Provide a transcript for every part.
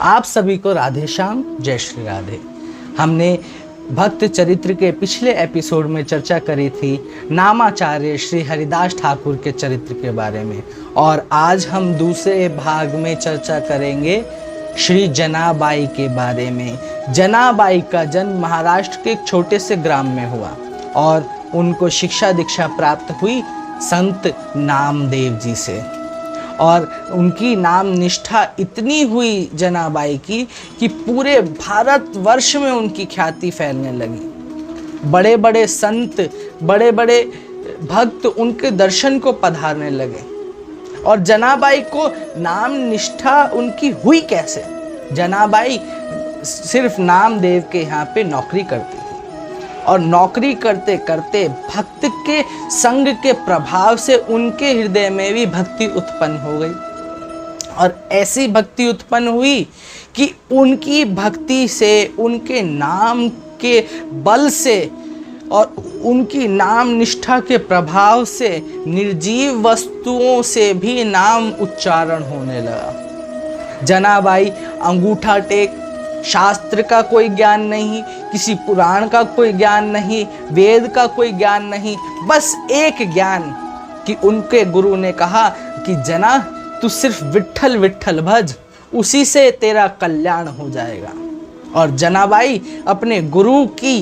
आप सभी को राधे श्याम, जय श्री राधे। हमने भक्त चरित्र के पिछले एपिसोड में चर्चा करी थी नामाचार्य श्री हरिदास ठाकुर के चरित्र के बारे में, और आज हम दूसरे भाग में चर्चा करेंगे श्री जनाबाई के बारे में। जनाबाई का जन्म महाराष्ट्र के एक छोटे से ग्राम में हुआ और उनको शिक्षा दीक्षा प्राप्त हुई संत नामदेव जी से, और उनकी नाम निष्ठा इतनी हुई जनाबाई की कि पूरे भारतवर्ष में उनकी ख्याति फैलने लगी। बड़े बड़े संत, बड़े बड़े भक्त उनके दर्शन को पधारने लगे। और जनाबाई को नाम निष्ठा उनकी हुई कैसे? जनाबाई सिर्फ नामदेव के यहाँ पे नौकरी करती थी, और नौकरी करते करते भक्त के संग के प्रभाव से उनके हृदय में भी भक्ति उत्पन्न हो गई। और ऐसी भक्ति उत्पन्न हुई कि उनकी भक्ति से, उनके नाम के बल से और उनकी नाम निष्ठा के प्रभाव से निर्जीव वस्तुओं से भी नाम उच्चारण होने लगा। जनाबाई अंगूठा टेक, शास्त्र का कोई ज्ञान नहीं, किसी पुराण का कोई ज्ञान नहीं, वेद का कोई ज्ञान नहीं, बस एक ज्ञान कि उनके गुरु ने कहा कि जना तू सिर्फ विट्ठल विट्ठल भज, उसी से तेरा कल्याण हो जाएगा। और जनाबाई अपने गुरु की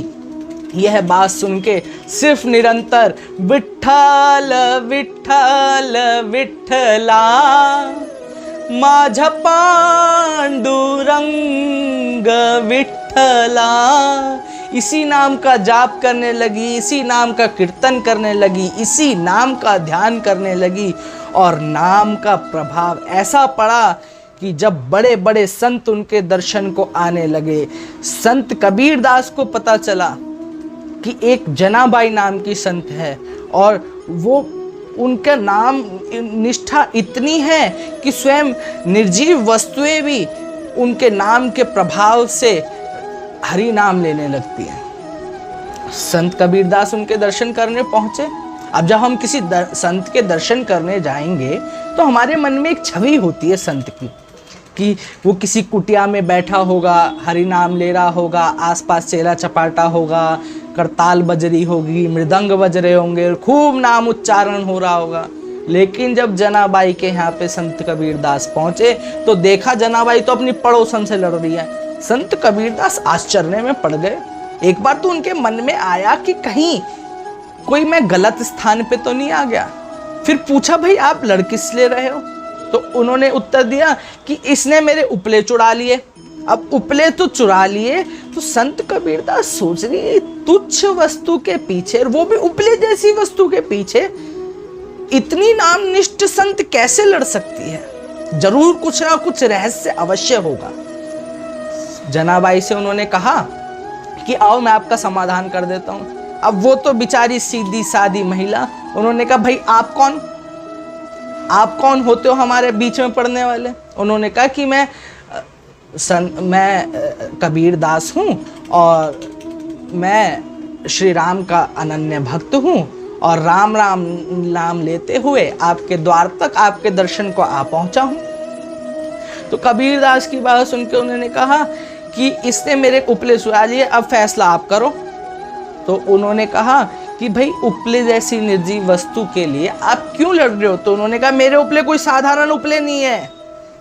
यह बात सुन के सिर्फ निरंतर विठ्ठल विठ्ठल विठ्ठला माझा पांडुरंग विठ्ठला, इसी नाम का जाप करने लगी, इसी नाम का कीर्तन करने लगी, इसी नाम का ध्यान करने लगी। और नाम का प्रभाव ऐसा पड़ा कि जब बड़े बड़े संत उनके दर्शन को आने लगे, संत कबीरदास को पता चला कि एक जनाबाई नाम की संत है, और वो उनका नाम निष्ठा इतनी है कि स्वयं निर्जीव वस्तुएं भी उनके नाम के प्रभाव से हरि नाम लेने लगती हैं। संत कबीरदास उनके दर्शन करने पहुंचे। अब जब हम किसी संत के दर्शन करने जाएंगे तो हमारे मन में एक छवि होती है संत की, कि वो किसी कुटिया में बैठा होगा, हरि नाम ले रहा होगा, आसपास चेला चपाटा होगा, करताल बज रही होगी, मृदंग बज रहे होंगे, खूब नाम उच्चारण हो रहा होगा। लेकिन जब जनाबाई के यहाँ पे संत कबीरदास पहुंचे तो देखा जनाबाई तो अपनी पड़ोसन से लड़ रही है। संत कबीरदास आश्चर्य में पड़ गए। एक बार तो उनके मन में आया कि कहीं कोई मैं गलत स्थान पे तो नहीं आ गया। फिर पूछा, भाई आप लड़ किस ले रहे हो? तो उन्होंने उत्तर दिया कि इसने मेरे उपले चुरा लिए। अब उपले तो चुरा लिए तो संत कबीरदास सोच रही, तुच्छ वस्तु के पीछे, वो भी उपले जैसी वस्तु के पीछे इतनी नामनिष्ठ संत कैसे लड़ सकती है? जरूर कुछ ना कुछ रहस्य अवश्य होगा। जनाबाई से उन्होंने कहा कि आओ मैं आपका समाधान कर देता हूं। अब वो तो बेचारी सीधी सादी महिला, उन्होंने कहा, भाई आप कौन होते हो हमारे बीच में पड़ने वाले? उन्होंने कहा कि मैं कबीरदास हूँ, और मैं श्री राम का अनन्य भक्त हूँ, और राम राम नाम लेते हुए आपके द्वार तक आपके दर्शन को आ पहुँचा हूँ। तो कबीरदास की बात सुनकर उन्होंने कहा कि इसने मेरे उपले चुरा लिए, अब फैसला आप करो। तो उन्होंने कहा कि भाई उपले जैसी निर्जीव वस्तु के लिए आप क्यों लड़ रहे हो? तो उन्होंने कहा, मेरे उपले कोई साधारण उपले नहीं है,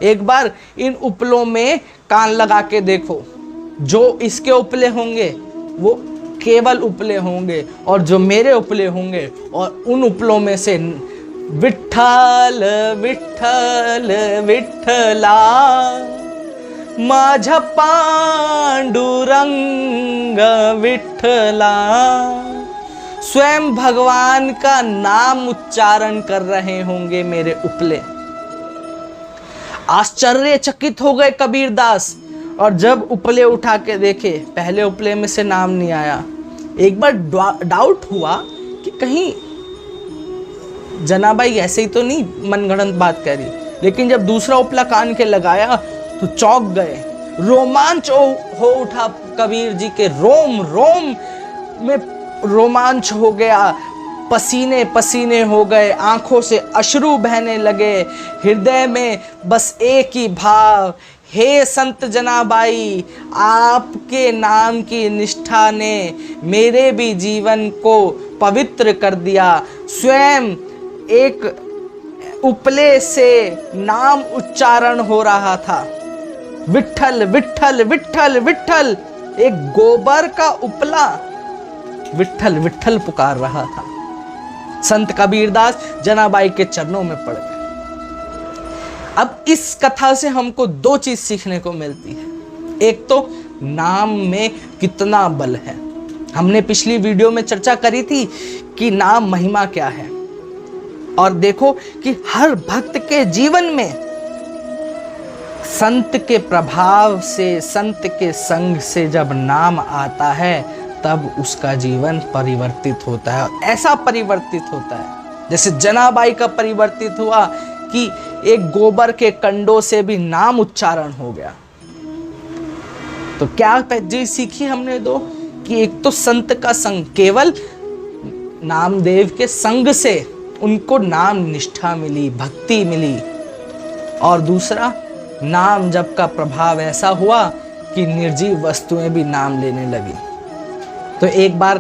एक बार इन उपलों में कान लगा के देखो, जो इसके उपले होंगे वो केवल उपले होंगे, और जो मेरे उपले होंगे और उन उपलों में से विठ्ठल विठ्ठल विठ्ठला माझा पांडुरंग विठ्ठला, स्वयं भगवान का नाम उच्चारण कर रहे होंगे मेरे उपले। आश्चर्यचकित हो गए कबीरदास, और जब उपले उठा के देखे, पहले उपले में से नाम नहीं आया। एक बार डाउट हुआ कि कहीं जनाबाई ऐसे ही तो नहीं मनगढ़ंत बात कह रही। लेकिन जब दूसरा उपला कान के लगाया तो चौंक गए, रोमांच हो उठा कबीर जी के, रोम रोम में रोमांच हो गया, पसीने पसीने हो गए, आंखों से अश्रु बहने लगे, हृदय में बस एक ही भाव, हे संत जनाबाई, आपके नाम की निष्ठा ने मेरे भी जीवन को पवित्र कर दिया। स्वयं एक उपले से नाम उच्चारण हो रहा था, विठ्ठल विठ्ठल विठ्ठल विठ्ठल। एक गोबर का उपला विठ्ठल विठ्ठल पुकार रहा था। संत कबीरदास जनाबाई के चरणों में पड़ गए। अब इस कथा से हमको दो चीज सीखने को मिलती है। एक तो नाम में कितना बल है। हमने पिछली वीडियो में चर्चा करी थी कि नाम महिमा क्या है, और देखो कि हर भक्त के जीवन में संत के प्रभाव से, संत के संग से जब नाम आता है तब उसका जीवन परिवर्तित होता है। ऐसा परिवर्तित होता है जैसे जनाबाई का परिवर्तित हुआ कि एक गोबर के कंडों से भी नाम उच्चारण हो गया। तो क्या चीज सीखी हमने दो, कि एक तो संत का संग, केवल नामदेव के संग से उनको नाम निष्ठा मिली, भक्ति मिली, और दूसरा नाम जप का प्रभाव ऐसा हुआ कि निर्जीव वस्तुएं भी नाम लेने लगी। तो एक बार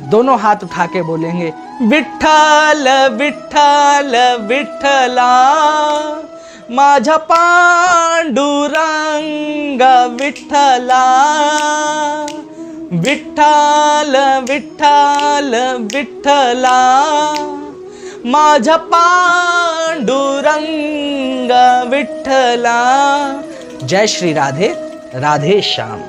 दोनों हाथ उठा के बोलेंगे, विठ्ठल विठ्ठल विठ्ठला, माझा पांडुरंग विठ्ठला, विठ्ठल विठ्ठल विठ्ठला, माझा पांडुरंग विठ्ठला। जय श्री राधे, राधे श्याम।